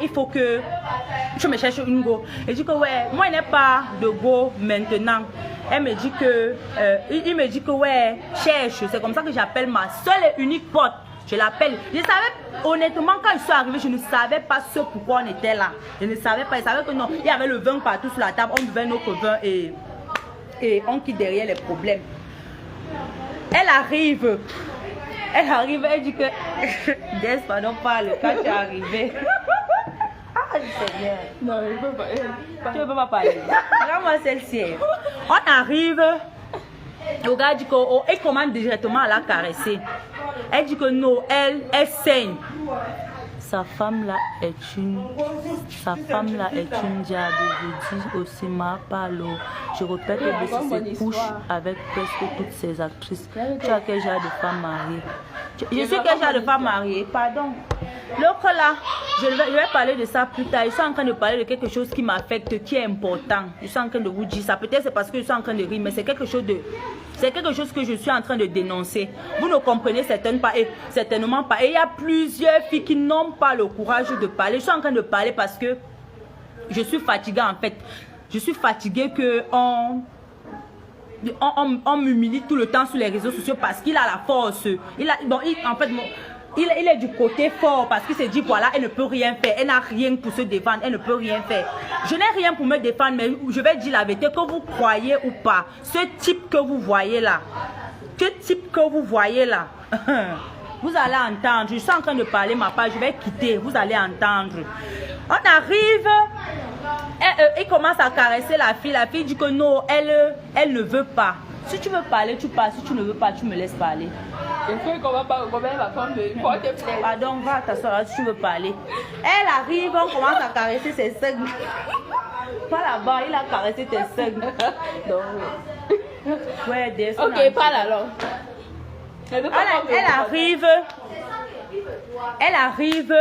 il faut que je me cherche une go. Elle dit que ouais, moi, il n'y a pas de go maintenant. Elle me dit que, il me dit que ouais, cherche. C'est comme ça que j'appelle ma seule et unique pote. Je l'appelle. Je savais, honnêtement, quand je suis arrivée, je ne savais pas ce pourquoi on était là. Je ne savais pas. Je savais que non, il y avait le vin partout sur la table. On buvait notre vin et on quitte derrière les problèmes. Elle arrive, elle dit que Des, pardon, parle quand tu es arrivé. Ah, Seigneur. Non, je peux pas. Tu ne peux pas parler. Regarde-moi celle-ci. On arrive, le gars dit qu'il commence directement à la caresser. Elle dit que non, elle saigne. Sa femme là est une diable. Je dis aussi ma palo. Je répète que se couche avec presque toutes ces actrices. Tu as quel genre de femme mariée? Je suis quel genre de femme mariée? Pardon. L'autre là, je vais parler de ça plus tard. Je suis en train de parler de quelque chose qui m'affecte, qui est important. Je suis en train de vous dire ça. Peut-être c'est parce que je suis en train de rire, mais c'est quelque chose que je suis en train de dénoncer. Vous ne comprenez certainement pas. Et il y a plusieurs filles qui n'ont pas le courage de parler. Je suis en train de parler parce que je suis fatiguée en fait. Je suis fatiguée qu'on m'humilie tout le temps sur les réseaux sociaux parce qu'il a la force. Il est du côté fort parce qu'il s'est dit voilà, elle ne peut rien faire, elle n'a rien pour se défendre, elle ne peut rien faire. Je n'ai rien pour me défendre, mais je vais dire la vérité, que vous croyez ou pas, ce type que vous voyez là, vous allez entendre. Je suis en train de parler ma part, je vais quitter, vous allez entendre. On arrive, il commence à caresser la fille dit que non, elle ne veut pas. Si tu veux parler, tu parles, si tu ne veux pas, tu me laisses parler. Pardon, va t'asseoir si tu veux parler. Elle arrive, on commence à caresser ses seins. Pas là-bas, il a caressé tes seins. Ouais, des ok, parle alors. Elle arrive.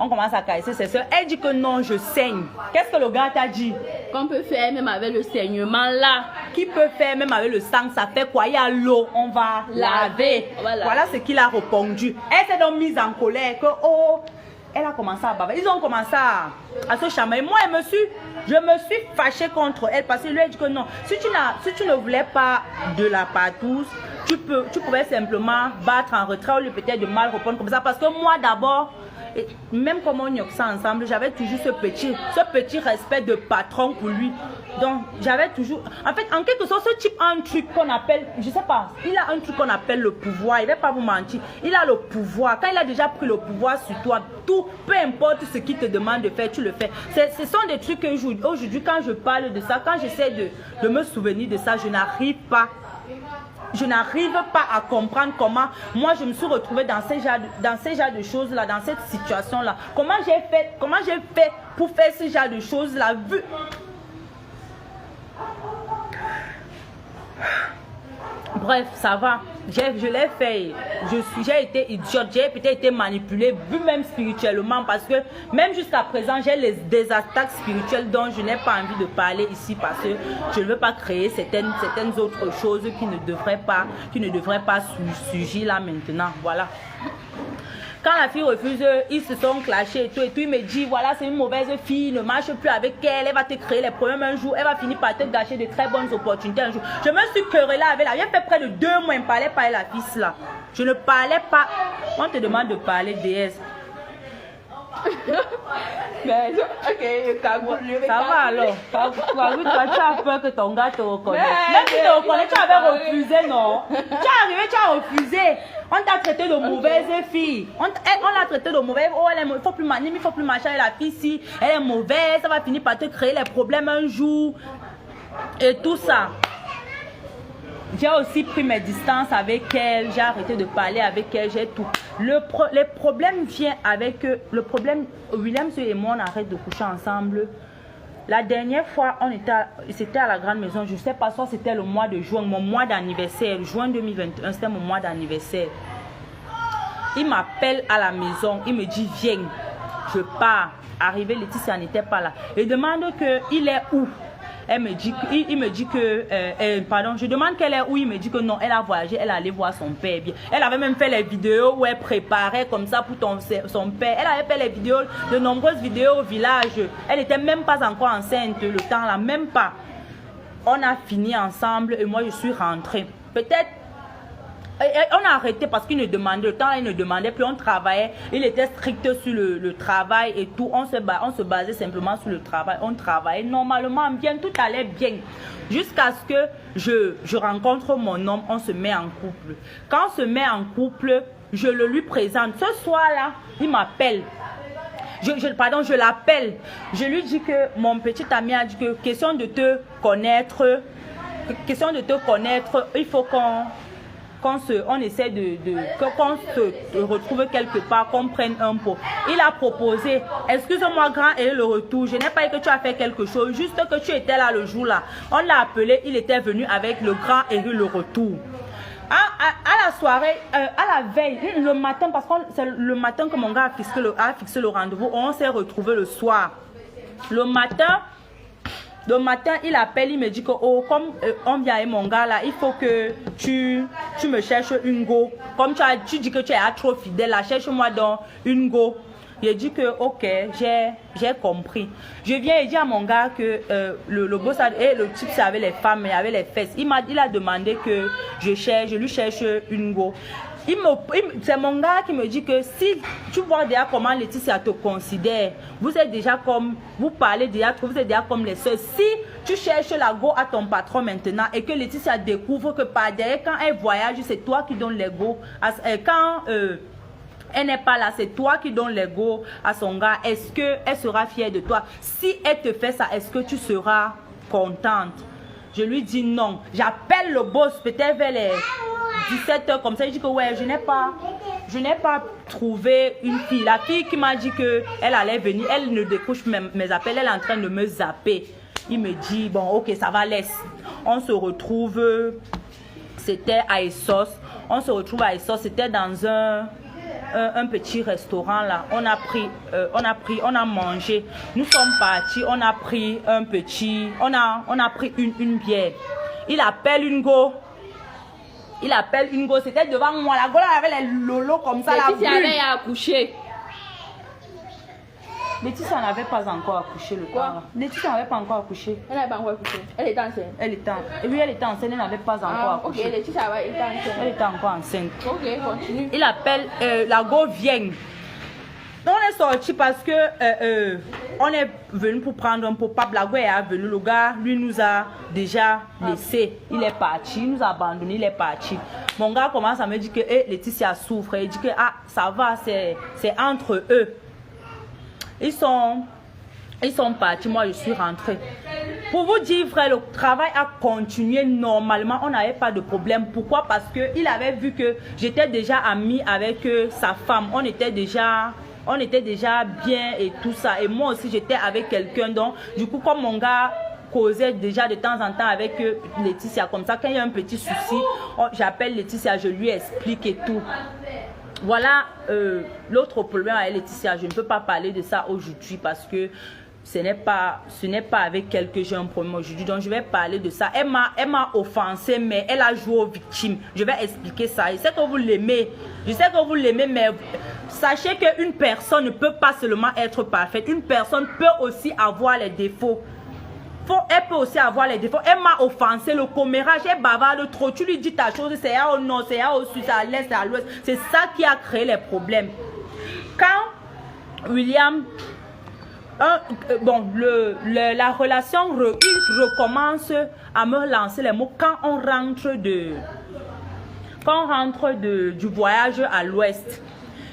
On commence à caresser ses soeurs. Elle dit que non, je saigne. Qu'est-ce que le gars t'a dit? Qu'on peut faire même avec le saignement là. Qui peut faire même avec le sang? Ça fait quoi? Il y a l'eau, on va laver. Voilà ce qu'il a répondu. Elle s'est donc mise en colère que oh, elle a commencé à baver. Ils ont commencé à se chamailler. Moi, je me suis fâchée contre elle parce que lui a dit que non. Si tu ne voulais pas de la partouze, tu pouvais simplement battre en retrait ou peut-être de mal répondre comme ça. Parce que moi d'abord, et même comme on y ça ensemble, j'avais toujours ce petit respect de patron pour lui. Donc j'avais toujours, en fait, en quelque sorte, ce type a un truc qu'on appelle, je sais pas, il a un truc qu'on appelle le pouvoir. Il ne va pas vous mentir, il a le pouvoir. Quand il a déjà pris le pouvoir sur toi, tout, peu importe ce qu'il te demande de faire, tu le fais. Ce sont des trucs que aujourd'hui, quand je parle de ça, quand j'essaie de me souvenir de ça, je n'arrive pas à comprendre comment moi je me suis retrouvée dans ces genres de choses là, dans cette situation là. Comment j'ai fait pour faire ce genre de choses là, vu. Bref, ça va. Je l'ai fait. J'ai été idiote. J'ai peut-être été manipulée, vu même spirituellement, parce que même jusqu'à présent, j'ai des attaques spirituelles dont je n'ai pas envie de parler ici parce que je ne veux pas créer certaines autres choses qui ne devraient pas surgir là maintenant. Voilà. Quand la fille refuse, ils se sont clashés et tout, il me dit voilà, c'est une mauvaise fille, ne marche plus avec elle, elle va te créer les problèmes un jour, elle va finir par te gâcher de très bonnes opportunités un jour. Je me suis querellée avec elle, j'ai fait près de 2 mois, elle ne parlait pas avec la fille là. Je ne parlais pas. On te demande de parler, déesse. Mais, ok, ça va alors. Toi, tu as peur que ton gars te reconnaisse. Même si tu te reconnais, tu avais refusé, non? Tu es arrivé, tu as refusé. On t'a traité de mauvaise fille. On l'a traité de mauvaise. Oh, il ne faut plus manier, il faut plus marcher avec la fille. Si elle est mauvaise, ça va finir par te créer les problèmes un jour. Et tout ça. J'ai aussi pris mes distances avec elle. J'ai arrêté de parler avec elle. J'ai tout. Le problème vient avec... William et moi, on arrête de coucher ensemble. La dernière fois, c'était à la grande maison. Je ne sais pas, soit c'était le mois de juin, mon mois d'anniversaire. Juin 2021, c'était mon mois d'anniversaire. Il m'appelle à la maison. Il me dit, viens. Je pars. Arrivé, Laetitia n'était pas là. Il demande qu'il est où. Elle me dit, il me dit que, pardon, je demande qu'elle est où, il me dit que non, elle a voyagé, elle allait voir son père. Elle avait même fait les vidéos où elle préparait comme ça pour son père. Elle avait fait les vidéos, de nombreuses vidéos au village. Elle n'était même pas encore enceinte le temps là, même pas. On a fini ensemble et moi je suis rentrée. Peut-être on a arrêté parce qu'il ne demandait, le temps il ne demandait plus, on travaillait, il était strict sur le travail et tout, on se basait simplement sur le travail, on travaillait normalement bien, tout allait bien, jusqu'à ce que je rencontre mon homme, on se met en couple. Quand on se met en couple, je le lui présente, ce soir-là, il m'appelle. Je l'appelle, je lui dis que mon petit ami a dit que question de te connaître, il faut qu'on essaie qu'on se retrouve quelque part, qu'on prenne un pot. Il a proposé, excuse-moi grand et le retour, je n'ai pas dit que tu as fait quelque chose, juste que tu étais là le jour là. On l'a appelé, il était venu avec le grand et le retour. À la soirée, à la veille, le matin, parce que c'est le matin que mon gars a fixé le rendez-vous, on s'est retrouvé le soir. Le matin, il appelle, il me dit que oh, comme on vient avec mon gars là, il faut que tu me cherches une go. Comme tu dis que tu es trop fidèle là, cherche-moi donc une go. J'ai dit que ok, j'ai compris. Je viens et dis à mon gars que le boss et le type c'est avec les femmes, mais avec les fesses. Il a demandé que je lui cherche une go. C'est mon gars qui me dit que si tu vois déjà comment Laetitia te considère, vous êtes déjà comme, vous parlez déjà, vous êtes déjà comme les soeurs. Si tu cherches la go à ton patron maintenant et que Laetitia découvre que par derrière, quand elle voyage, c'est toi qui donnes les go. Quand elle n'est pas là, c'est toi qui donnes les go à son gars. Est-ce qu'elle sera fière de toi? Si elle te fait ça, est-ce que tu seras contente? Je lui dis non. J'appelle le boss peut-être vers les 17h comme ça. Je dis que ouais, je n'ai pas trouvé une fille. La fille qui m'a dit qu'elle allait venir, elle ne décroche mes appels, elle est en train de me zapper. Il me dit bon ok, ça va, laisse. On se retrouve, c'était à Essos. On se retrouve à Essos, c'était dans un petit restaurant là. On a mangé. Nous sommes partis, on a pris une bière. Il appelle une go. C'était devant moi. La go là avait les lolos comme ça. Laetitia avait accouché. Laetitia n'avait pas encore accouché le temps. Laetitia n'avait pas encore accouché. Elle n'avait pas encore accouché. Elle était enceinte. Elle était enceinte, elle n'avait pas encore accouché. Ok, Laetitia était enceinte. Elle était encore enceinte. Ok, continue. Il appelle, la go vient. On est sorti parce que on est venu pour prendre un pot. Pape, la go est venu. Le gars, lui, nous a déjà laissé. Il est parti, il nous a abandonné, il est parti. Mon gars commence à me dire que Laetitia souffre. Il dit que ça va, c'est entre eux. Ils sont partis, moi je suis rentrée. Pour vous dire vrai, le travail a continué normalement, on n'avait pas de problème. Pourquoi? Parce qu'il avait vu que j'étais déjà amie avec sa femme. On était déjà bien et tout ça. Et moi aussi j'étais avec quelqu'un. Donc du coup, comme mon gars causait déjà de temps en temps avec Laetitia comme ça, quand il y a un petit souci, j'appelle Laetitia, je lui explique et tout. Voilà l'autre problème avec Laetitia. Je ne peux pas parler de ça aujourd'hui parce que ce n'est pas avec elle que j'ai un problème aujourd'hui. Donc je vais parler de ça. Elle m'a offensé, mais elle a joué aux victimes. Je vais expliquer ça. Je sais que vous l'aimez. Mais sachez qu'une personne ne peut pas seulement être parfaite. Une personne peut aussi avoir les défauts. Elle peut aussi avoir les défauts. Elle m'a offensé, le commérage, elle bavarde trop. Tu lui dis ta chose, c'est à au nord, c'est à au sud, c'est à l'est, c'est à l'ouest. C'est ça qui a créé les problèmes. Quand William, la relation, il recommence à me lancer les mots quand on rentre du voyage à l'ouest.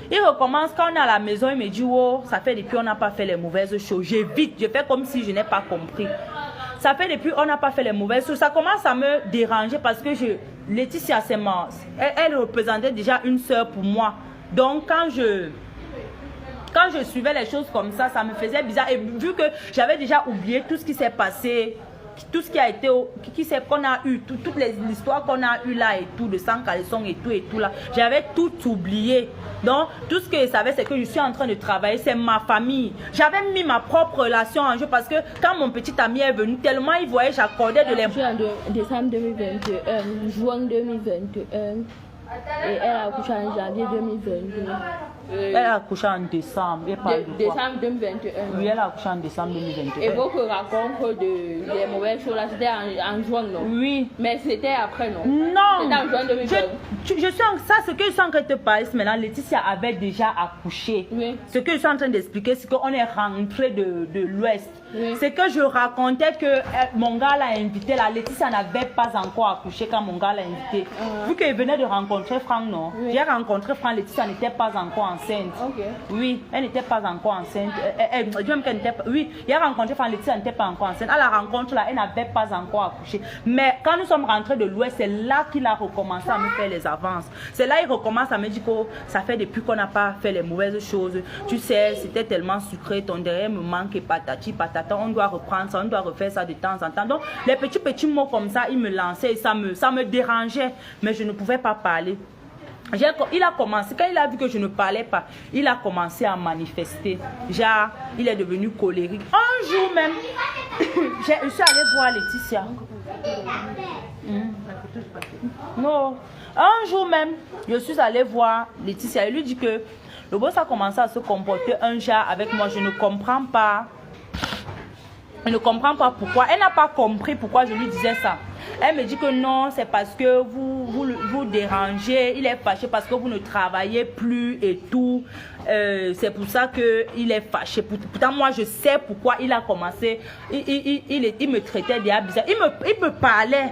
Il recommence quand on est à la maison, il me dit oh, ça fait depuis on n'a pas fait les mauvaises choses. J'évite, je fais comme si je n'ai pas compris. Ça fait depuis on n'a pas fait les mauvaises choses. Ça commence à me déranger parce que Laetitia c'est morte. Elle représentait déjà une soeur pour moi. Donc quand je suivais les choses comme ça, ça me faisait bizarre. Et vu que j'avais déjà oublié tout ce qui s'est passé tout ce qui a été, qu'on a eu, toutes l'histoire qu'on a eu là et tout, de sang caleçon et tout là, j'avais tout oublié. Donc, tout ce que je savais, c'est que je suis en train de travailler, c'est ma famille. J'avais mis ma propre relation en jeu parce que quand mon petit ami est venu, tellement il voyait, j'accordais de l'importance. En décembre 2021, juin 2021. Et elle a accouché en janvier 2022. Elle a accouché en décembre. Décembre 2021. Oui, elle a accouché en décembre 2021. Et votre rencontre des mauvaises choses, là, c'était en juin, non? Oui. Mais c'était après, non? Non. C'était en juin 2020. Ça, ce que je suis en train de te parler maintenant, Laetitia avait déjà accouché. Oui. Ce que je suis en train d'expliquer, c'est qu'on est rentré de l'Ouest. Oui. C'est que je racontais que mon gars l'a invité. La Laetitia n'avait pas encore accouché quand mon gars l'a invité. Vu qu'il venait de rencontrer Franck, non? Oui. J'ai rencontré Franck, Laetitia n'était pas encore enceinte. Ok. Oui, elle n'était pas encore enceinte. Même qu'elle n'était pas. Oui, il a rencontré Franck, Laetitia n'était pas encore enceinte. À la rencontre là, elle n'avait pas encore accouché. Mais quand nous sommes rentrés de l'Ouest, c'est là qu'il a recommencé à me faire les avances. C'est là qu'il recommence à me dire que ça fait depuis qu'on n'a pas fait les mauvaises choses. Tu sais, c'était tellement sucré, ton derrière me manque et patati patata. On doit reprendre ça, on doit refaire ça de temps en temps. Donc, les petits mots comme ça, il me lançait et ça me dérangeait. Mais je ne pouvais pas parler. Il a commencé, quand il a vu que je ne parlais pas, il a commencé à manifester. Genre, il est devenu colérique. Un jour même, je suis allée voir Laetitia. Non. Un jour même, je suis allée voir Laetitia. Il lui dit que le boss a commencé à se comporter un genre avec moi. Je ne comprends pas. Je ne comprends pas pourquoi. Elle n'a pas compris pourquoi je lui disais ça. Elle me dit que non, c'est parce que vous dérangez. Il est fâché parce que vous ne travaillez plus et tout. C'est pour ça qu'il est fâché. Pourtant, moi, je sais pourquoi il a commencé. Il me traitait déjà bizarre. Il me parlait.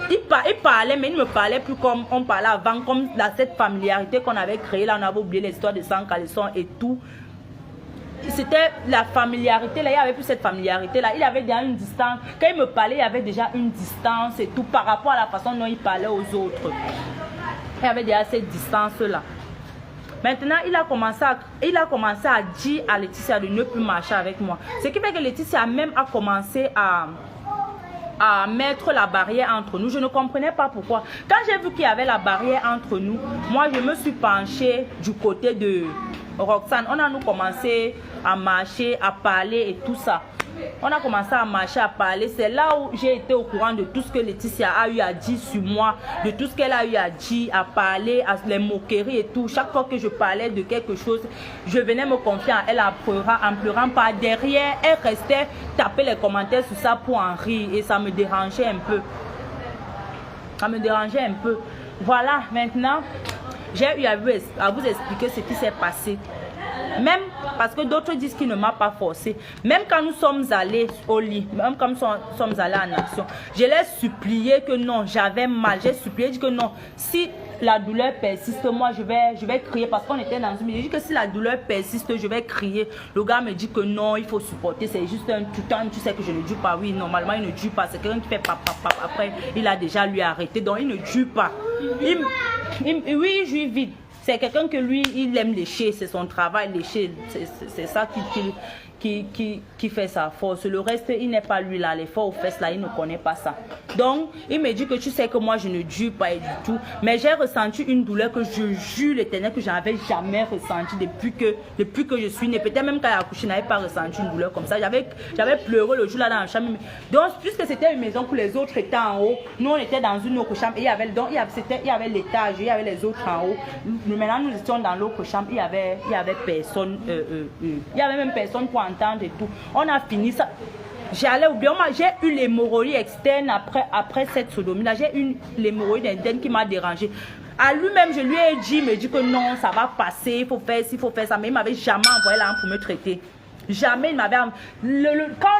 Il parlait, mais il ne me parlait plus comme on parlait avant. Comme cette familiarité qu'on avait créée. Là, on avait oublié les histoires de sang caleçon et tout. C'était la familiarité là, il n'y avait plus cette familiarité là, il avait déjà une distance. Quand il me parlait, il y avait déjà une distance et tout par rapport à la façon dont il parlait aux autres. Il y avait déjà cette distance là. Maintenant, il a commencé à dire à Laetitia de ne plus marcher avec moi. Ce qui fait que Laetitia même a commencé à mettre la barrière entre nous. Je ne comprenais pas pourquoi. Quand j'ai vu qu'il y avait la barrière entre nous, moi je me suis penchée du côté de Roxane. On a nous commencé à marcher, à parler et tout ça. On a commencé à marcher, à parler. C'est là où j'ai été au courant de tout ce que Laetitia a eu à dire sur moi, de tout ce qu'elle a eu à dire, à parler, à les moqueries et tout. Chaque fois que je parlais de quelque chose, je venais me confier en elle en pleurant par derrière. Elle restait taper les commentaires sur ça pour en rire et ça me dérangeait un peu. Ça me dérangeait un peu. Voilà, maintenant, j'ai eu à vous expliquer ce qui s'est passé. Même parce que d'autres disent qu'il ne m'a pas forcé. Même quand nous sommes allés au lit, même quand nous sommes allés en action, je l'ai supplié que non, j'avais mal. J'ai supplié, dit que non, si la douleur persiste, moi je vais crier parce qu'on était dans une... J'ai dit que si la douleur persiste, je vais crier. Le gars me dit que non, il faut supporter, c'est juste un tutant. Tu sais que je ne dure pas. Oui, normalement il ne dure pas. C'est quelqu'un qui fait papa. Après, il a déjà lui arrêté. Donc il ne dure pas. Oui, je lui vide. C'est quelqu'un que lui, il aime lécher, c'est son travail, lécher. C'est ça qui fait sa force. Le reste, il n'est pas lui là, les forts aux fesses là, il ne connaît pas ça. Donc, il me dit que tu sais que moi, je ne dure pas du tout. Mais j'ai ressenti une douleur que je jure l'Éternel que je n'avais jamais ressenti depuis que je suis née. Peut-être même quand il a accouché, je n'avais pas ressenti une douleur comme ça. J'avais pleuré le jour là dans la chambre. Donc, puisque c'était une maison où les autres étaient en haut, nous on était dans une autre chambre. Et il y avait l'étage, il y avait les autres en haut. Maintenant, nous étions dans l'autre chambre, il y avait personne. Il y avait même personne pour entendre et tout. On a fini ça. J'allais oublier. J'ai eu l'hémorroïde externe après cette sodomie là. J'ai eu l'hémorroïde interne qui m'a dérangé. À lui-même, je lui ai dit, il me dit que non, ça va passer, il faut faire ci, il faut faire ça. Mais il m'avait jamais envoyé là pour me traiter. Jamais il m'avait... Quand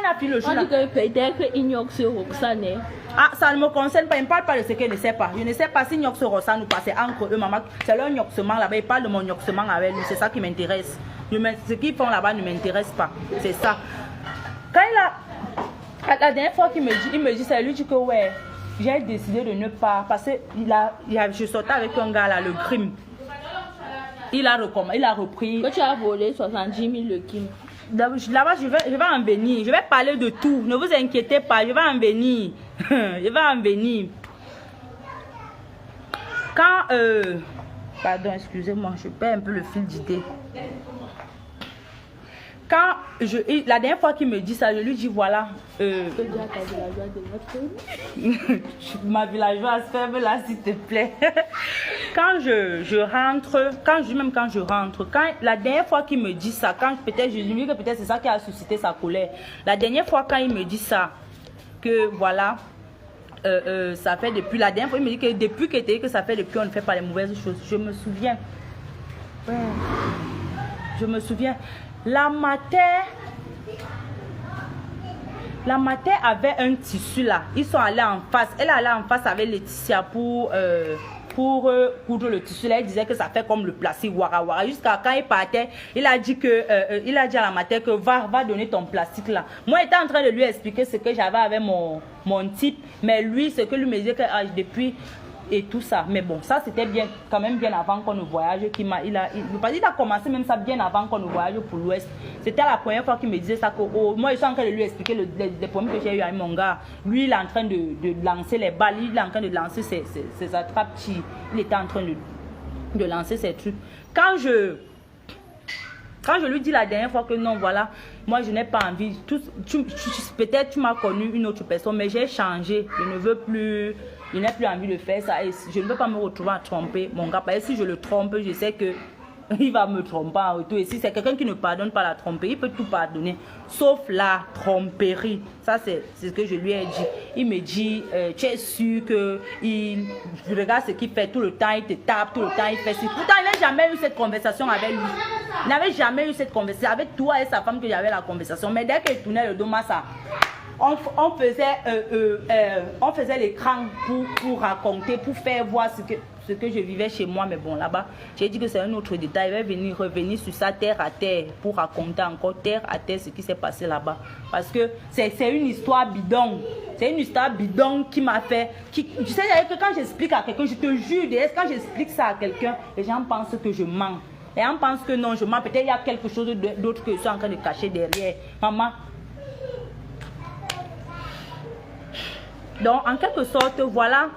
on a fini le jour... On dit que peut-être ignore ce Roxane. Ah, ça ne me concerne pas. Il ne parle pas de ce qu'elle ne sait pas. Je ne sais pas si Nyox Roxane ou pas. C'est entre eux, maman. C'est leur nyoxement là-bas. Il parle de mon nyoxement avec lui. C'est ça qui m'intéresse. Ce qu'ils font là-bas ne m'intéresse pas. C'est ça. Quand il a... La dernière fois qu'il me dit ça, il lui dit que ouais, j'ai décidé de ne pas... Parce que je sortais avec un gars là, le Grim. il a repris. Que tu as volé 70 000 le Kim. Là-bas, je vais en venir. Je vais parler de tout. Ne vous inquiétez pas, je vais en venir. Je vais en venir. Quand... Pardon, excusez-moi, je perds un peu le fil d'idée. Quand la dernière fois qu'il me dit ça, je lui dis voilà. Ma villageoise, ferme-la s'il te plaît. Quand je rentre, la dernière fois qu'il me dit ça, quand peut-être je lui dis que peut-être c'est ça qui a suscité sa colère. La dernière fois quand il me dit ça, que voilà, ça fait depuis la dernière fois, il me dit que depuis que ça fait depuis on ne fait pas les mauvaises choses. Je me souviens. Ouais. Je me souviens. La mater avait un tissu là. Ils sont allés en face. Elle est allée en face avec Laetitia pour coudre le tissu là. Il disait que ça fait comme le plastique wara wara. Jusqu'à quand il partait, il a dit à la mater que va donner ton plastique là. Moi j'étais en train de lui expliquer ce que j'avais avec mon type, mais lui ce que lui me disait que depuis et tout ça. Mais bon, ça c'était bien, quand même bien avant qu'on ne voyage. Il a commencé même ça bien avant qu'on ne voyage pour l'Ouest. C'était la première fois qu'il me disait ça. Moi, je suis en train de lui expliquer les problèmes que j'ai eu avec mon gars. Lui, il est en train de lancer les balles. Il est en train de lancer ses attrapes. Il était en train de lancer ses trucs. Quand je lui dis la dernière fois que non, voilà, moi je n'ai pas envie. Peut-être tu m'as connu une autre personne, mais j'ai changé. Je ne veux plus. Je n'ai plus envie de faire ça et je ne veux pas me retrouver à tromper mon gars. Parce que si je le trompe, je sais que il va me tromper en retour. Et si c'est quelqu'un qui ne pardonne pas la tromperie, il peut tout pardonner. Sauf la tromperie. Ça, c'est ce que je lui ai dit. Il me dit, tu es sûr que je regarde ce qu'il fait tout le temps, il te tape, tout le temps, il fait ça. Pourtant, il n'a jamais eu cette conversation avec lui. Il n'avait jamais eu cette conversation. Avec toi et sa femme que j'avais la conversation. Mais dès qu'il tournait le dos, ça... On faisait l'écran pour raconter, pour faire voir ce que je vivais chez moi. Mais bon, là-bas, j'ai dit que c'est un autre détail. Il va revenir sur ça terre à terre pour raconter encore terre à terre ce qui s'est passé là-bas. Parce que c'est une histoire bidon. C'est une histoire bidon qui m'a fait... tu sais que quand j'explique à quelqu'un, je te jure, quand j'explique ça à quelqu'un, les gens pensent que je mens. Les gens pensent que non, je mens. Peut-être il y a quelque chose d'autre que je suis en train de cacher derrière. Maman... Donc, en quelque sorte, voilà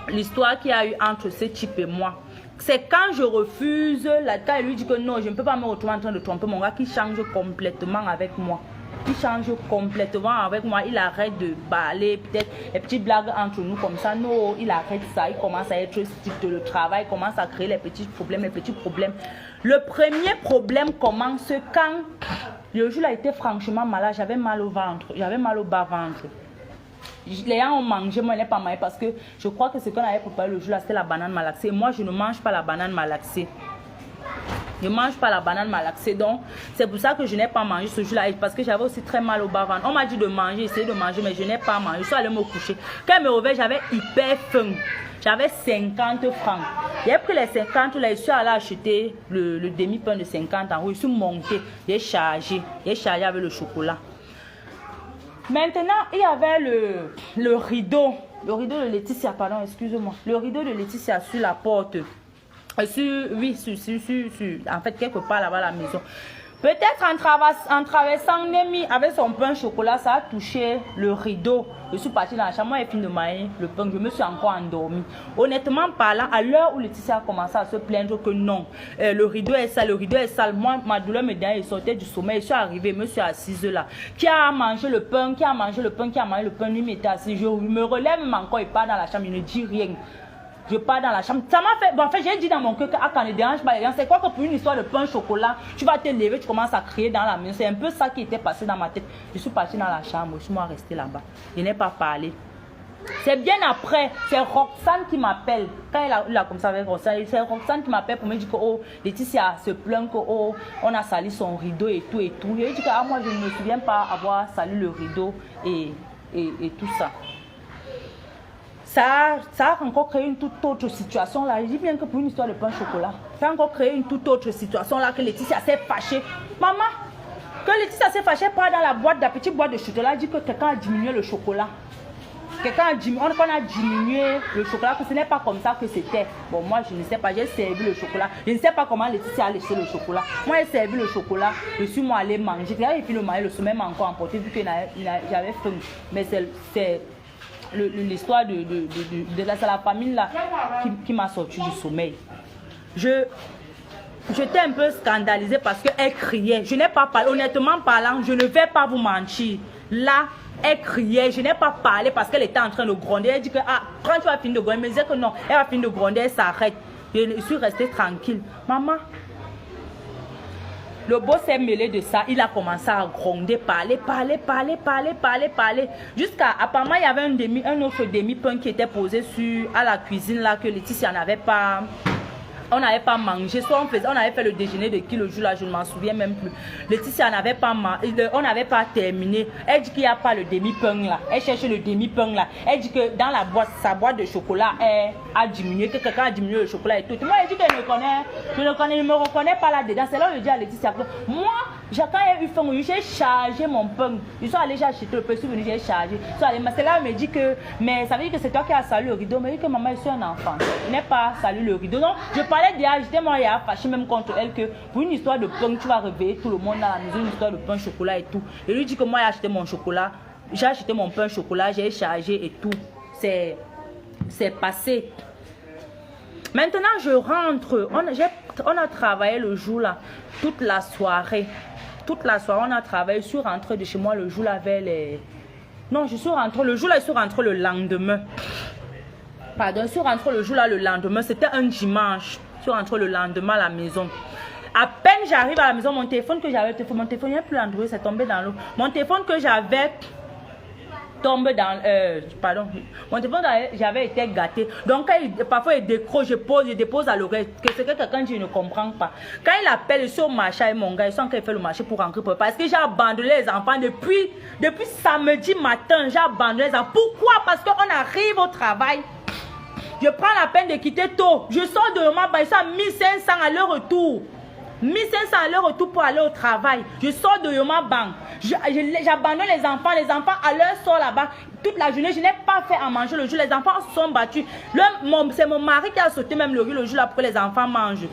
l'histoire qu'il y a eu entre ce type et moi. C'est quand je refuse, quand il lui dit que non, je ne peux pas me retrouver en train de tromper mon gars, qui change complètement avec moi. Il change complètement avec moi. Il arrête de baler, peut-être les petites blagues entre nous comme ça. Non, il arrête ça. Il commence à être strict. Le travail commence à créer les petits problèmes, Le premier problème commence quand le jour a été franchement malade. J'avais mal au ventre. J'avais mal au bas-ventre. Les gens ont mangé, moi je n'ai pas mangé parce que je crois que ce qu'on avait préparé le jour là c'était la banane malaxée. Moi je ne mange pas la banane malaxée. Je ne mange pas la banane malaxée, donc c'est pour ça que je n'ai pas mangé ce jour là parce que j'avais aussi très mal au bas-ventre. On m'a dit de manger, essayer de manger, mais je n'ai pas mangé. Je suis allée me coucher. Quand je me réveille, j'avais hyper faim. J'avais 50 francs. J'ai pris les 50 là, je suis allée acheter le demi-pain de 50 euros. Je suis montée, j'ai chargé avec le chocolat. Maintenant, il y avait le rideau de Laetitia, pardon, excusez-moi. Le rideau de Laetitia sur la porte. En fait, quelque part là-bas à la maison. Peut-être en traversant Némi avec son pain au chocolat, ça a touché le rideau. Je suis partie dans la chambre, moi j'ai fini de manger le pain, je me suis encore endormie. Honnêtement parlant, à l'heure où Laetitia a commencé à se plaindre que non, le rideau est sale, moi ma douleur me dit, je sortais du sommeil, je suis arrivée, je me suis assise là. Qui a mangé le pain, lui m'était assis, je me relève même encore, il part dans la chambre, il ne dit rien. Je pars dans la chambre. Ça m'a fait... Bon, en fait, j'ai dit dans mon cœur que quand ne dérange pas les gens, c'est quoi que pour une histoire de pain au chocolat, tu vas te lever, tu commences à crier dans la maison. C'est un peu ça qui était passé dans ma tête. Je suis partie dans la chambre, je suis restée là-bas. Je n'ai pas parlé. C'est bien après, c'est Roxane qui m'appelle. Quand il a comme ça avec Roxane, c'est Roxane qui m'appelle pour me dire que oh, Laetitia se plaint que oh, on a sali son rideau et tout et tout. Je lui ai dit que ah, moi je ne me souviens pas avoir sali le rideau et tout ça. Ça a encore créé une toute autre situation là. Je dis bien que pour une histoire de pain au chocolat, ça a encore créé une toute autre situation là que Laetitia s'est fâchée. Maman, que Laetitia s'est fâchée, part dans la petite boîte de chocolat, dit que quelqu'un a diminué le chocolat. quelqu'un a diminué le chocolat, que ce n'est pas comme ça que c'était. Bon, moi, je ne sais pas, j'ai servi le chocolat. Je ne sais pas comment Laetitia a laissé le chocolat. Moi, j'ai servi le chocolat, je suis moi allée manger. Et puis le mari, le sommeil m'a encore emporté vu que j'avais faim. Mais c'est l'histoire de la famille là qui m'a sorti du sommeil. J'étais un peu scandalisée parce qu'elle criait. Je n'ai pas parlé, honnêtement parlant, je ne vais pas vous mentir. Là, elle criait, je n'ai pas parlé parce qu'elle était en train de gronder. Elle dit que quand tu vas finir de gronder, elle me disait que non, elle va finir de gronder, elle s'arrête. Je suis restée tranquille. Maman, le boss s'est mêlé de ça, il a commencé à gronder, parler. Jusqu'à, apparemment, il y avait un autre demi-pain qui était posé à la cuisine là, que Laetitia n'avait pas. On n'avait pas mangé, soit on avait fait le déjeuner de qui le jour là, je ne m'en souviens même plus. Laetitia n'avait pas on n'avait pas terminé. Elle dit qu'il n'y a pas le demi-pain là. Elle cherche le demi-pain là. Elle dit que dans sa boîte de chocolat, elle a diminué, que quelqu'un a diminué le chocolat et tout. Moi, elle dit qu'elle ne me reconnaît pas là-dedans. C'est là où je dis à Laetitia que moi, quand j'ai eu faim, j'ai chargé mon pain. Je suis allée acheter le pain, je suis venue, j'ai chargé. C'est là où elle me dit que, mais ça veut dire que c'est toi qui as salué le rideau. Mais elle dit que maman, je suis un enfant. Je n'ai pas salué le rideau. Non, je parlais déjà, j'étais moi, fâché même contre elle que pour une histoire de pain, tu vas réveiller tout le monde dans la maison, une histoire de pain, chocolat et tout. Et lui dit que moi, j'ai acheté mon chocolat, j'ai acheté mon pain, chocolat, j'ai chargé et tout. C'est passé. Maintenant, je rentre. On a travaillé le jour là, toute la soirée. Toute la soirée, on a travaillé. Je suis rentrée de chez moi le jour là vers les... Non, je suis rentrée le jour là, je suis rentrée le lendemain. Pardon, je suis rentrée le jour là, le lendemain. C'était un dimanche. Je suis rentrée le lendemain à la maison. À peine j'arrive à la maison, mon téléphone que j'avais, mon téléphone, il n'y a plus Android, c'est tombé dans l'eau. Mon téléphone que j'avais tombe dans... pardon. Mon téléphone, j'avais été gâté. Donc, parfois, il décroche, je dépose à l'oreille. Que c'est que quelqu'un dit, je ne comprends pas. Quand il appelle, je suis au marché avec mon gars, il sent qu'il fait le marché pour rentrer. Parce que j'ai abandonné les enfants depuis samedi matin. J'ai abandonné les enfants. Pourquoi? Parce qu'on arrive au travail. Je prends la peine de quitter tôt. Je sors de ma base à 1500 à leur retour. 1500 à leur retour pour aller au travail. Je sors de Yoma Bank. J'abandonne les enfants. Les enfants à leur sort là-bas. Toute la journée, je n'ai pas fait à manger le jour. Les enfants sont battus. C'est mon mari qui a sauté même le riz le jour là pour que les enfants mangent.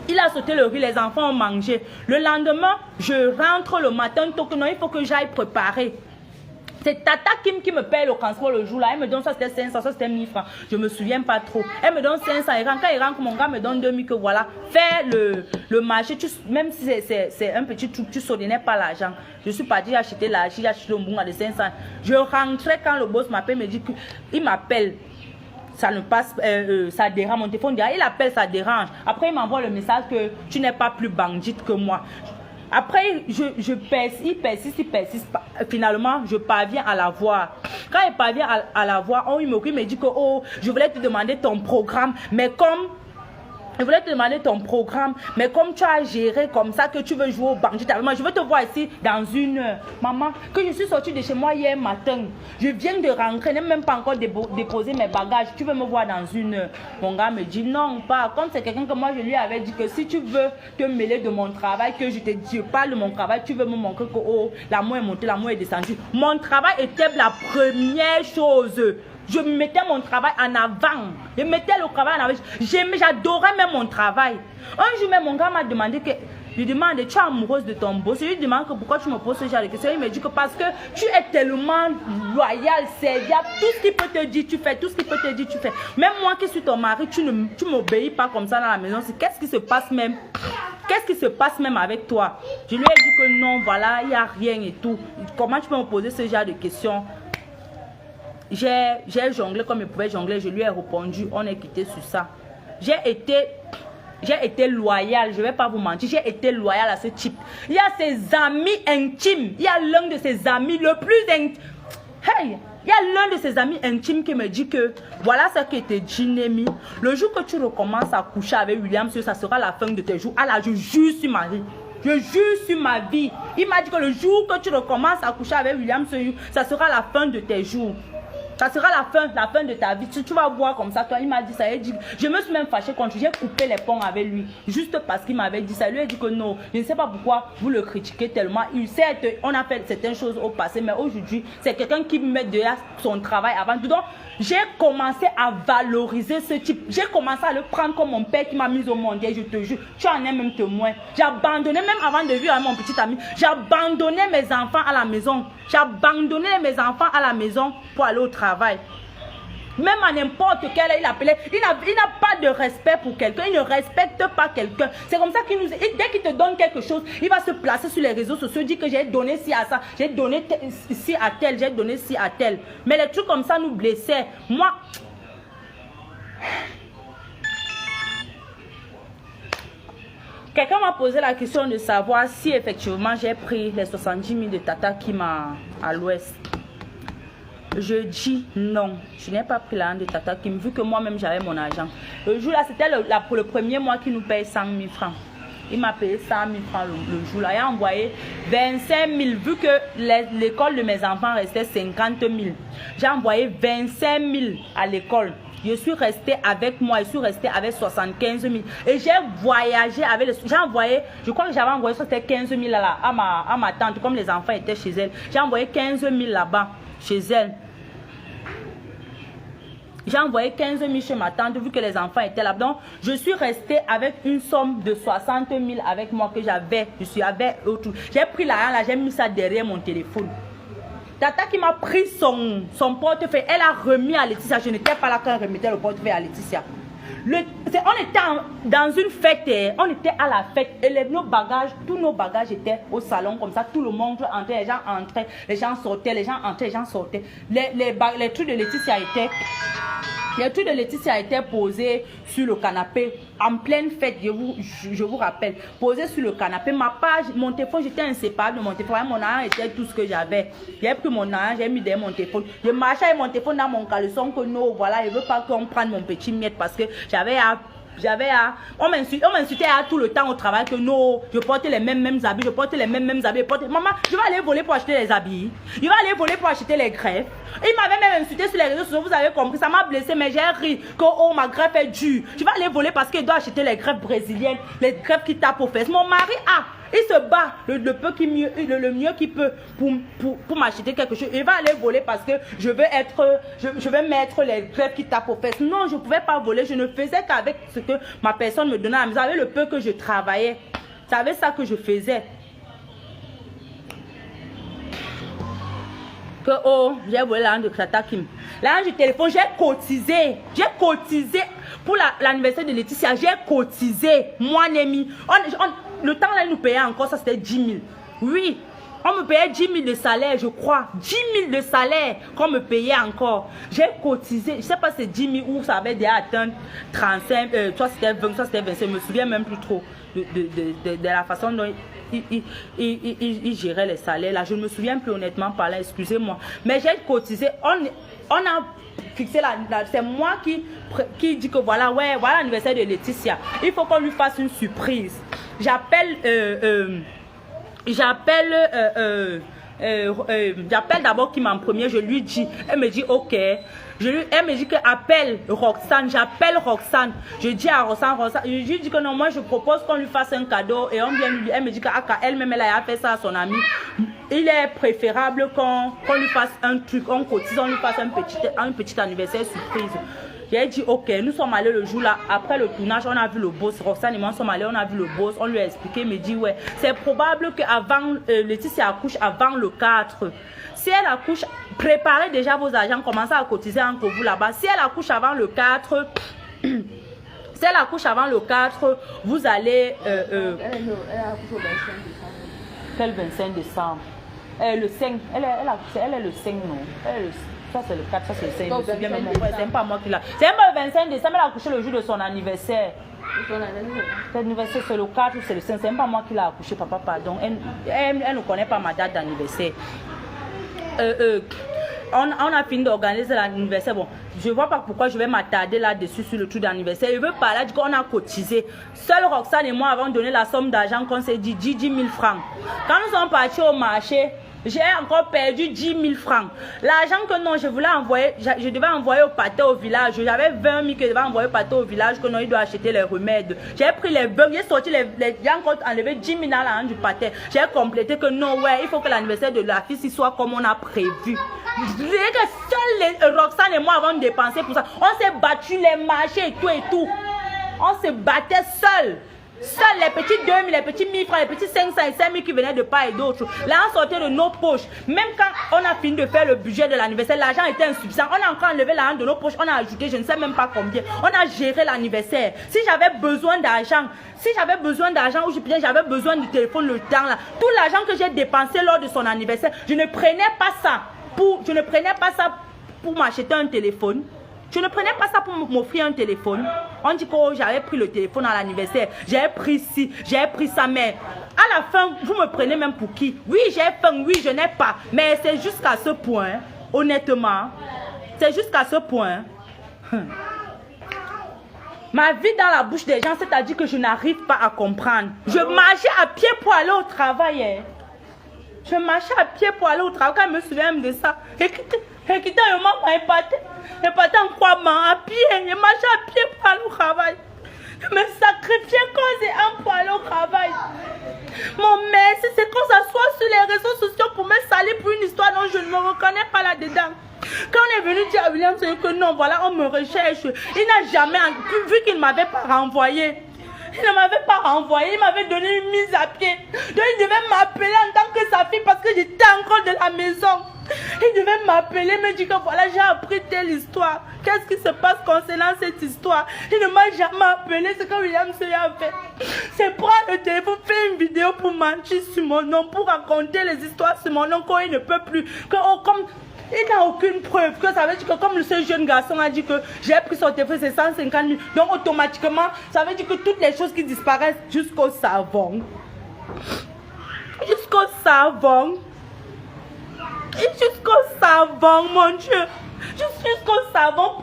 Il a sauté le riz, les enfants ont mangé. Le lendemain, je rentre le matin. Donc non, il faut que j'aille préparer. C'est Tata Kim qui me paye le transport le jour là. Elle me donne ça, c'était 500, ça c'était 1000 francs. Je ne me souviens pas trop. Elle me donne 500. Et quand il rentre, mon gars me donne 2000. Que voilà, fais le marché. Même si c'est un petit truc, tu ne pas l'argent. Je suis partie acheter l'argent, j'ai acheté le bunga de 500. Je rentrais quand le boss m'appelle, me dit qu'il m'appelle. Ça ne passe, ça dérange. Mon téléphone dit, il appelle, ça dérange. Après, il m'envoie le message que tu n'es pas plus bandite que moi. Après, il persiste. Finalement, je parviens à la voir. Quand il parvient à la voir, il me dit que, oh, je voulais te demander ton programme. Mais comme tu as géré comme ça, que tu veux jouer au bandit avec moi, je veux te voir ici dans une heure. Maman, que je suis sortie de chez moi hier matin. Je viens de rentrer, je n'ai même pas encore déposé mes bagages. Tu veux me voir dans une heure? Mon gars me dit non, pas. Comme c'est quelqu'un que moi je lui avais dit que si tu veux te mêler de mon travail, que je parle de mon travail, tu veux me montrer que oh, l'amour est monté, l'amour est descendu. Mon travail était la première chose. Je mettais mon travail en avant. Je mettais le travail en avant. J'adorais même mon travail. Un jour, même mon gars m'a demandé que... Je lui demande, tu es amoureuse de ton boss? Je lui demande que pourquoi tu me poses ce genre de questions. Il me dit que parce que tu es tellement loyal, serviable. Tout ce qu'il peut te dire, tu fais. Tout ce qu'il peut te dire, tu fais. Même moi qui suis ton mari, tu m'obéis pas comme ça dans la maison. Qu'est-ce qui se passe même? Qu'est-ce qui se passe même avec toi? Je lui ai dit que non, voilà, il n'y a rien et tout. Comment tu peux me poser ce genre de questions? J'ai jonglé comme il pouvait jongler, je lui ai répondu, on est quitté sur ça. J'ai été loyal, je ne vais pas vous mentir, j'ai été loyal à ce type. Il y a ses amis intimes, il y a l'un de ses amis le plus intime. Hey, il y a l'un de ses amis intimes qui me dit que voilà ce qui était dit, Némi. Le jour que tu recommences à coucher avec William, ça sera la fin de tes jours. Alors je jure sur ma vie. Je jure sur ma vie. Il m'a dit que le jour que tu recommences à coucher avec William, ça sera la fin de tes jours. Ça sera la fin de ta vie. Tu vas voir comme ça. Toi, il m'a dit ça. Il dit, je me suis même fâchée contre lui. J'ai coupé les ponts avec lui. Juste parce qu'il m'avait dit ça. Lui a dit que non. Je ne sais pas pourquoi vous le critiquez tellement. Il sait, on a fait certaines choses au passé, mais aujourd'hui, c'est quelqu'un qui met derrière son travail avant. Donc, j'ai commencé à valoriser ce type. J'ai commencé à le prendre comme mon père qui m'a mis au monde. Et je te jure, tu en es même témoin. J'ai abandonné, même avant de vivre avec mon petit ami, j'ai abandonné mes enfants à la maison. J'ai abandonné mes enfants à la maison pour aller au travail. Même à n'importe quel, il appelait, il n'a pas de respect pour quelqu'un, il ne respecte pas quelqu'un. C'est comme ça qu'il nous... Dès qu'il te donne quelque chose, il va se placer sur les réseaux sociaux, dire que j'ai donné ci à ça, j'ai donné ci à tel, j'ai donné ci à tel. Mais les trucs comme ça nous blessaient. Moi... Quelqu'un m'a posé la question de savoir si effectivement j'ai pris les 70 000 de Tata Kim à l'ouest. Je dis non, je n'ai pas pris l'argent de Tata Kim vu que moi-même j'avais mon argent. Le jour là, c'était pour le premier mois qui nous paye 100 000 francs. Il m'a payé 100 000 francs le jour là. Il a envoyé 25 000 vu que l'école de mes enfants restait 50 000. J'ai envoyé 25 000 à l'école. Je suis restée avec moi, je suis restée avec 75 000. Et j'ai voyagé avec les... J'ai envoyé, je crois que j'avais envoyé, c'était 15 000 là, à ma tante, comme les enfants étaient chez elle. J'ai envoyé 15 000 là-bas, chez elle. J'ai envoyé 15 000 chez ma tante, vu que les enfants étaient là. Donc, je suis restée avec une somme de 60 000 avec moi que j'avais. J'ai pris l'argent là, j'ai mis ça derrière mon téléphone. Tata qui m'a pris son portefeuille, elle a remis à Laetitia. Je n'étais pas là quand elle remettait le portefeuille à Laetitia. On était dans une fête, on était à la fête et nos bagages, tous nos bagages étaient au salon comme ça, tout le monde entrait, les gens entraient, les gens sortaient, les gens entraient, les gens sortaient. Les trucs de Laetitia étaient posés sur le canapé en pleine fête, je vous rappelle, posés sur le canapé. Ma page, mon téléphone, j'étais inséparable de mon téléphone, mon argent était tout ce que j'avais. J'ai pris mon argent, j'ai mis derrière mon téléphone. Je marchais avec mon téléphone dans mon caleçon que non, voilà, je veux pas qu'on prenne mon petit miette parce que on m'insultait tout le temps au travail que non, je portais les mêmes habits, Maman, je vais aller voler pour acheter les habits. Je vais aller voler pour acheter les greffes. Il m'avait même insulté sur les réseaux sociaux, vous avez compris, ça m'a blessé, mais j'ai ri que oh, ma greffe est dure. Je vais aller voler parce qu'il doit acheter les greffes brésiliennes, les greffes qui tapent aux fesses. Mon mari il se bat le mieux qu'il peut pour m'acheter quelque chose. Il va aller voler parce que je vais mettre les greffes qui tapent aux fesses. Non, je ne pouvais pas voler. Je ne faisais qu'avec ce que ma personne me donnait. Vous savez le peu que je travaillais. Vous savez ça que je faisais. Que oh, j'ai volé l'argent de Tata Kim. L'argent du téléphone, j'ai cotisé. J'ai cotisé pour l'anniversaire de Laetitia. J'ai cotisé. Moi, Némi. Le temps là, nous payait encore, ça c'était 10 000. Oui, on me payait 10 000 de salaire, je crois. 10 000 de salaire qu'on me payait encore. J'ai cotisé, je ne sais pas si c'est 10 000 ou ça avait déjà atteint 35, soit c'était 20, soit c'était 25, je ne me souviens même plus trop de la façon dont il gérait les salaires. Là, je ne me souviens plus honnêtement par là, excusez-moi. Mais j'ai cotisé, on a fixé c'est moi qui dit que voilà l'anniversaire de Laetitia. Il faut qu'on lui fasse une surprise. J'appelle d'abord Kim en premier, je lui dis, elle me dit ok, elle me dit que appelle Roxane, j'appelle Roxane, je dis à Roxane, je lui dis que non, moi je propose qu'on lui fasse un cadeau et on vient lui, elle me dit qu'elle-même elle a fait ça à son ami, il est préférable qu'on lui fasse un truc, on cotise, on lui fasse un petit anniversaire surprise. J'ai dit ok, nous sommes allés le jour là, après le tournage, on a vu le boss, Roxane et moi sommes allés, on a vu le boss, on lui a expliqué, il me dit ouais, c'est probable qu'avant, Laetitia accouche avant le 4. Si elle accouche, préparez déjà vos agents, commencez à cotiser encore vous là-bas. Si elle accouche avant le 4, si elle accouche avant le 4, vous allez... elle accouche au 25 décembre. Quel 25 décembre? Le 5, elle est le 5, non? Elle est le 5. Ça c'est le 4, ça c'est le 5. Je me souviens même mon frère, c'est même pas moi qui l'a. C'est même pas le 25 décembre, elle a accouché le jour de son anniversaire. Son anniversaire c'est le 4 ou c'est le 5, c'est même pas moi qui l'a accouché, papa, pardon. Elle ne connaît pas ma date d'anniversaire. On a fini d'organiser l'anniversaire. Bon, je vois pas pourquoi je vais m'attarder là-dessus sur le truc d'anniversaire. Je veux parler du coup, on a cotisé. Seul Roxane et moi avons donné la somme d'argent qu'on s'est dit 10 000 francs. Quand nous sommes partis au marché, J'ai encore perdu 10 000 francs. L'argent que non, je voulais envoyer, je devais envoyer au pâté au village. J'avais 20 000 que je devais envoyer au pâté au village, que non, il doit acheter les remèdes. J'ai pris les 20, j'ai sorti j'ai encore enlevé 10 000 dans l'argent du pâté. J'ai complété que non, ouais, il faut que l'anniversaire de la fille soit comme on a prévu. Vous voyez que seuls Roxane et moi avons dépensé pour ça. On s'est battu les marchés et tout et tout. On se battait seuls. Seuls les petits 2000, les petits 1000 francs, les petits 500 et 5000 qui venaient de part et d'autre. Là, on sortait de nos poches. Même quand on a fini de faire le budget de l'anniversaire, l'argent était insuffisant. On a encore enlevé l'argent de nos poches. On a ajouté, je ne sais même pas combien. On a géré l'anniversaire. Si j'avais besoin d'argent, ou j'avais besoin du téléphone le temps là, tout l'argent que j'ai dépensé lors de son anniversaire, je ne prenais pas ça pour m'acheter un téléphone. Je ne prenais pas ça pour m'offrir un téléphone. On dit que j'avais pris le téléphone à l'anniversaire. J'ai pris ci, j'ai pris ça. Mais à la fin, vous me prenez même pour qui? Oui, j'ai faim, oui, je n'ai pas. Mais c'est jusqu'à ce point, honnêtement. C'est jusqu'à ce point. Ma vie dans la bouche des gens, c'est-à-dire que je n'arrive pas à comprendre. Je marchais à pied pour aller au travail. Je marchais à pied pour aller au travail. Quand je me souviens de ça. Écoutez, je m'en épaté. Épaté en quoi, à pied. Je marchais à pied pour aller au travail. Je me sacrifiais cause et âme pour aller au travail. Mon merci, c'est qu'on s'assoit sur les réseaux sociaux pour me salir pour une histoire dont je ne me reconnais pas là-dedans. Quand on est venu dire à William que non, voilà, on me recherche. Il n'a jamais, vu qu'il ne m'avait pas renvoyé. Il ne m'avait pas renvoyé, il m'avait donné une mise à pied. Donc il devait m'appeler en tant que sa fille parce que j'étais encore de la maison. Il devait m'appeler, me dire que voilà, j'ai appris telle histoire. Qu'est-ce qui se passe concernant cette histoire? Il ne m'a jamais appelé, c'est que William se a fait. C'est prendre le téléphone, faire une vidéo pour mentir sur mon nom, pour raconter les histoires sur mon nom quand il ne peut plus. Que, oh, comme il n'a aucune preuve, que ça veut dire que comme ce jeune garçon a dit que j'ai pris son téléphone, c'est 150 000. Donc automatiquement, ça veut dire que toutes les choses qui disparaissent jusqu'au savon. Jusqu'au savon. Et jusqu'au savon, mon Dieu. Jusqu'au savon,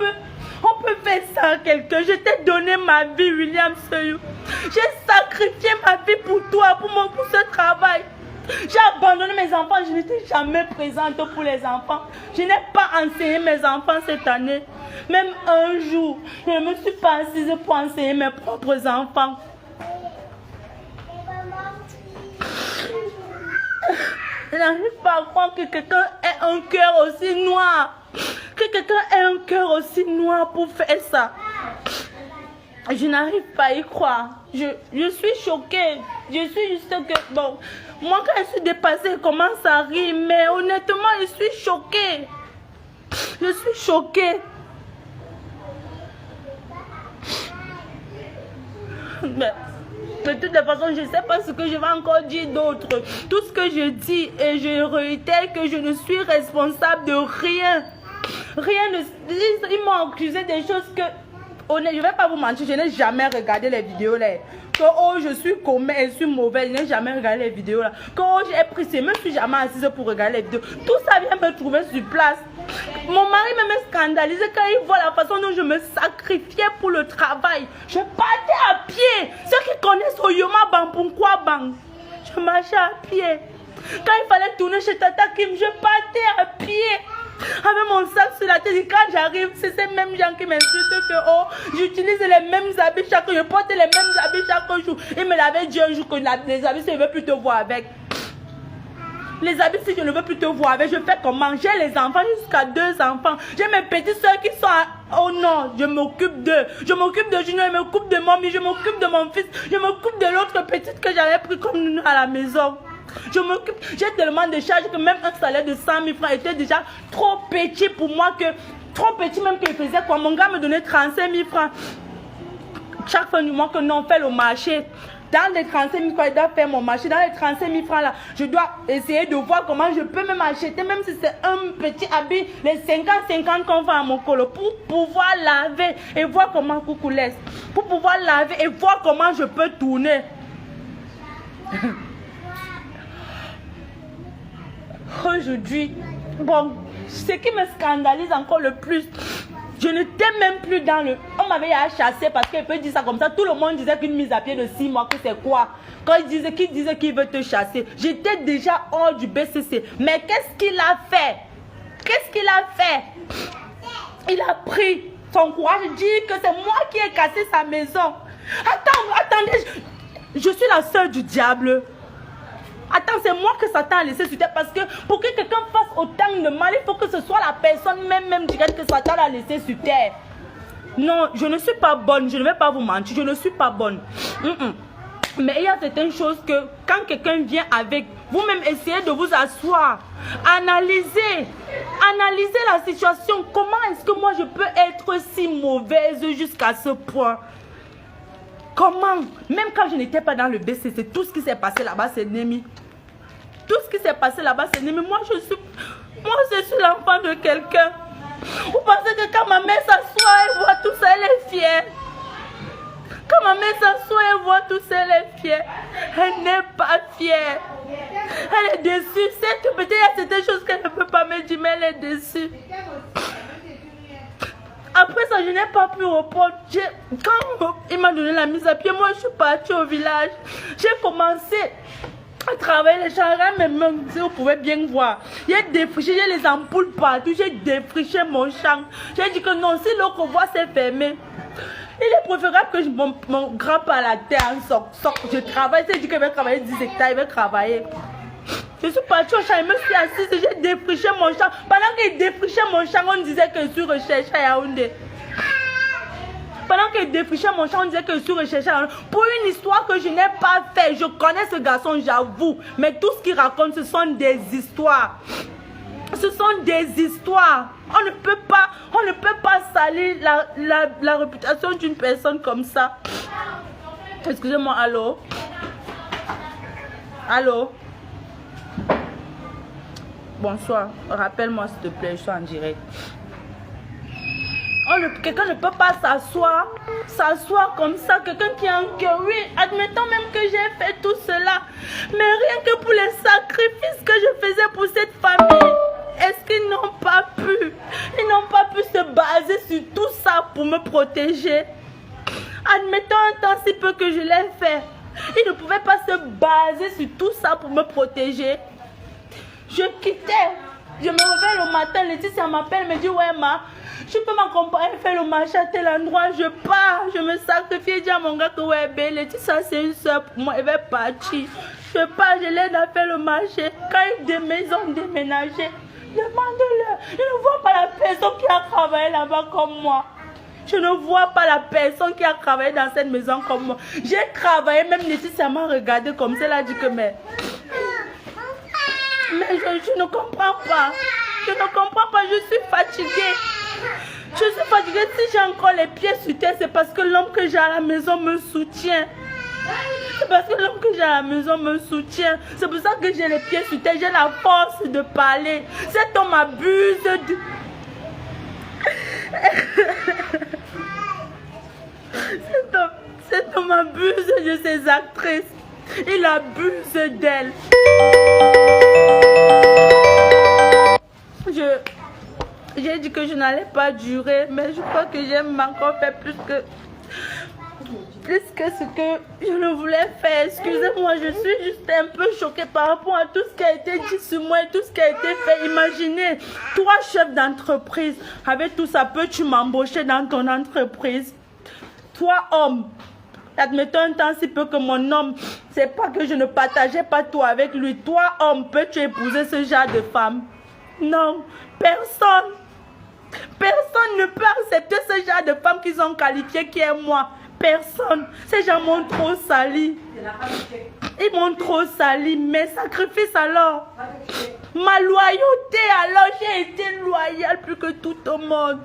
on peut faire ça à quelqu'un. Je t'ai donné ma vie, William Seyou. J'ai sacrifié ma vie pour toi, pour ce travail. J'ai abandonné mes enfants, je n'étais jamais présente pour les enfants. Je n'ai pas enseigné mes enfants cette année. Même un jour, je ne me suis pas assise pour enseigner mes propres enfants. Je n'arrive pas à croire que quelqu'un ait un cœur aussi noir. Que quelqu'un ait un cœur aussi noir pour faire ça. Je n'arrive pas à y croire. Je suis choquée. Je suis juste que, bon, moi quand je suis dépassée, je commence à rire. Mais honnêtement, je suis choquée. Je suis choquée. Mais, de toutes les façons, je ne sais pas ce que je vais encore dire d'autre. Tout ce que je dis, et je réitère que je ne suis responsable de rien. Rien de... Ils m'ont accusé des choses que... Je ne vais pas vous mentir, je n'ai jamais regardé les vidéos là. Que oh, je suis commère, je suis mauvaise, je n'ai jamais regardé les vidéos là. Que oh, j'ai pris, je ne me suis jamais assise pour regarder les vidéos. Tout ça vient me trouver sur place. Mon mari me scandalisé quand il voit la façon dont je me sacrifiais pour le travail. Je partais à pied. Ceux qui connaissent Oyoma Bampunkwa Bang, je marchais à pied. Quand il fallait tourner chez Tata Kim, je partais à pied. Avec mon sac sur la tête, et quand j'arrive, c'est ces mêmes gens qui m'insultent que oh, j'utilise les mêmes habits chaque jour, je porte les mêmes habits chaque jour. Il me l'avait dit un jour que les habits, si je ne veux plus te voir avec. Les habits, si je ne veux plus te voir avec, je fais comment? J'ai les enfants, jusqu'à 2 enfants. J'ai mes petites soeurs qui sont à... Oh non, je m'occupe d'eux. Je m'occupe de Junior, je m'occupe de Mommy, je m'occupe de mon fils, je m'occupe de l'autre petite que j'avais pris comme nous à la maison. Je m'occupe, j'ai tellement de charges que même un salaire de 100 000 francs était déjà trop petit pour moi, que trop petit même qu'il faisait quoi. Mon gars me donnait 35 000 francs chaque fin du mois que non, on fait le marché. Dans les 35 000 francs, je dois faire mon marché. Dans les 35 000 francs là, je dois essayer de voir comment je peux même acheter, même si c'est un petit habit, les 50-50 qu'on vend à mon colo, pour pouvoir laver et voir comment coucou laisse. Pour pouvoir laver et voir comment je peux tourner. Aujourd'hui, bon, ce qui me scandalise encore le plus, je n'étais même plus dans le... On on m'avait chassé parce qu'il peut dire ça comme ça. Tout le monde disait qu'une mise à pied de 6 mois, que c'est quoi? Quand il disait qu'il veut te chasser, j'étais déjà hors du BCC. Mais qu'est-ce qu'il a fait? Qu'est-ce qu'il a fait? Il a pris son courage, dit que c'est moi qui ai cassé sa maison. Attendez, je suis la sœur du diable. Attends, c'est moi que Satan a laissé sur terre parce que pour que quelqu'un fasse autant de mal, il faut que ce soit la personne même directe que Satan a laissé sur terre. Non, je ne suis pas bonne, je ne vais pas vous mentir, je ne suis pas bonne. Mais il y a certaines choses que quand quelqu'un vient avec, vous-même essayez de vous asseoir, analysez la situation. Comment est-ce que moi je peux être si mauvaise jusqu'à ce point? Comment? Même quand je n'étais pas dans le BCC, tout ce qui s'est passé là-bas, c'est Némi. Tout ce qui s'est passé là-bas, c'est Némi. Moi, je suis l'enfant de quelqu'un. Vous pensez que quand ma mère s'assoit, elle voit tout ça, elle est fière. Quand ma mère s'assoit, elle voit tout ça, elle est fière. Elle n'est pas fière. Elle est déçue. C'est que peut-être il y a certaines choses qu'elle ne peut pas me dire, mais elle est déçue. Après ça, je n'ai pas pu reprendre. Quand il m'a donné la mise à pied, moi je suis partie au village. J'ai commencé à travailler les champs. Mes mains, si vous pouvez bien voir. J'ai défriché, j'ai les ampoules partout. J'ai défriché mon champ. J'ai dit que non, si l'eau qu'on voit s'est fermé, il est préférable que mon grand pas à la terre en sorte. Je travaille. J'ai dit qu'il va travailler 10 hectares, il va travailler. Je suis partie au champ, je me suis assise et j'ai défriché mon champ. Pendant qu'il défrichait mon champ, on disait que je suis recherchée à Yaoundé. Pendant qu'il défrichait mon champ, on disait que je suis recherchée à Yaoundé. Pour une histoire que je n'ai pas faite, je connais ce garçon, j'avoue. Mais tout ce qu'il raconte, ce sont des histoires. Ce sont des histoires. On ne peut pas salir la réputation d'une personne comme ça. Excusez-moi, allô? Allô? Bonsoir, rappelle-moi s'il te plaît, je suis en direct. Quelqu'un ne peut pas s'asseoir comme ça. Quelqu'un qui a un cœur, oui, admettons même que j'ai fait tout cela. Mais rien que pour les sacrifices que je faisais pour cette famille, est-ce qu'ils n'ont pas pu? Ils n'ont pas pu se baser sur tout ça pour me protéger. Admettons un temps si peu que je l'ai fait. Ils ne pouvaient pas se baser sur tout ça pour me protéger. Je quittais, je me réveille le matin, Laetitia m'appelle, me dit ouais ma, tu peux m'accompagner faire le marché à tel endroit, je pars, je me sacrifie, je dis à mon gars que ouais ben Laetitia c'est une soeur pour moi, elle va partir. Je pars, je l'aide à faire le marché, quand ils ont déménagé, demande-leur, je ne vois pas la personne qui a travaillé là-bas comme moi. Je ne vois pas la personne qui a travaillé dans cette maison comme moi. J'ai travaillé, même Laetitia m'a regardé comme ça, elle a dit que mais je ne comprends pas. Je ne comprends pas. Je suis fatiguée. Je suis fatiguée. Si j'ai encore les pieds sur terre, c'est parce que l'homme que j'ai à la maison me soutient. C'est parce que l'homme que j'ai à la maison me soutient. C'est pour ça que j'ai les pieds sur terre. J'ai la force de parler. Cet homme abuse de... Cet homme abuse de ses actrices. Il abuse d'elle. J'ai dit que je n'allais pas durer, mais je crois que j'ai encore fait plus que ce que je ne voulais faire. Excusez-moi, je suis juste un peu choquée par rapport à tout ce qui a été dit sur moi et tout ce qui a été fait. Imaginez, toi chef d'entreprise, avec tout ça, peux-tu m'embaucher dans ton entreprise? Toi homme, admettons un temps si peu que mon homme, c'est pas que je ne partageais pas tout avec lui. Toi homme, peux-tu épouser ce genre de femme? Non, personne. Personne ne peut accepter ce genre de femme qu'ils ont qualifiée qui est moi. Personne. Ces gens m'ont trop sali. Ils m'ont trop sali. Mes sacrifices alors. Ma loyauté alors. J'ai été loyale plus que tout au monde.